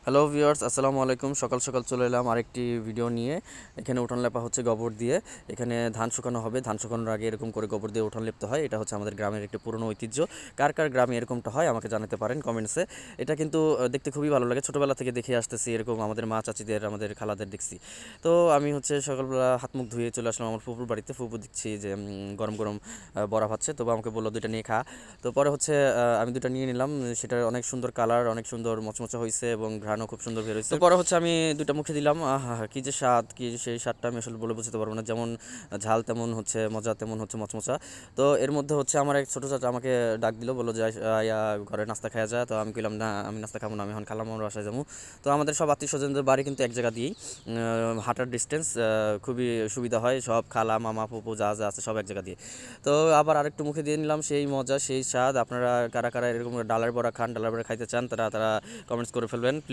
Hello viewers, আসসালামু আলাইকুম। সকাল সকাল চলে এলাম আরেকটি ভিডিও নিয়ে। এখানে উঠান লেপা হচ্ছে গোবর দিয়ে। এখানে ধান শুকানো হবে। ধান শুকানোর আগে এরকম করে গোবর দিয়ে উঠান লেপতে হয়। এটা হচ্ছে আমাদের গ্রামের একটি পুরনো ঐতিহ্য। কার কার গ্রামে এরকমটা হয় আমাকে জানাতে পারেন কমেন্টসে। এটা কিন্তু দেখতে খুবই ভালো লাগে। ছোটোবেলা থেকে দেখে আসতেছি, এরকম আমাদের মা চাচিদের, আমাদের খালাদের দেখছি। তো আমি হচ্ছে সকালবেলা হাত মুখ ধুয়ে চলে আসলাম আমার ফুপুর বাড়িতে। ফুপু দেখছি যে গরম গরম বড়া ভাজছে, তবু আমাকে বললো দুইটা নিয়ে খা। তো পরে হচ্ছে আমি দুটো নিয়ে নিলাম। সেটার অনেক সুন্দর কালার, অনেক সুন্দর মচমচে হয়েছে এবং ঘ্রাণও খুব সুন্দর বের হয়েছে। তো পরে হচ্ছে আমি দুটো মুখে দিলাম, আহা কি যে স্বাদ, কি যে সেই স্বাদটা আমি আসলে বলে বোঝাতে পারবো না। যেমন ঝাল তেমন হচ্ছে মজা, তেমন হচ্ছে মচমচা। তো এর মধ্যে হচ্ছে আমার এক ছোটো চাচা আমাকে ডাক দিল, বললো যে ইয়া ঘরে নাস্তা খাওয়া যায়। তো আমি কইলাম না, আমি নাস্তা খাবো না, আমি এখন খালাম আমার বাসায় যাবো। তো আমাদের সব আত্মীয় স্বজনদের বাড়ি কিন্তু এক জায়গা দিয়েই, হাঁটার ডিস্টেন্স, খুবই সুবিধা হয়। সব খালা মামা ফুপু যা যা আছে সব এক জায়গা দিয়ে। তো আবার আরেকটু মুখে দিয়ে নিলাম, সেই মজা সেই স্বাদ। আপনারা কারা কারা এরকম ডালের বড়া খান, ডালের বড়া খাইতে চান, তারা তারা কমেন্টস করে ফেলবেন।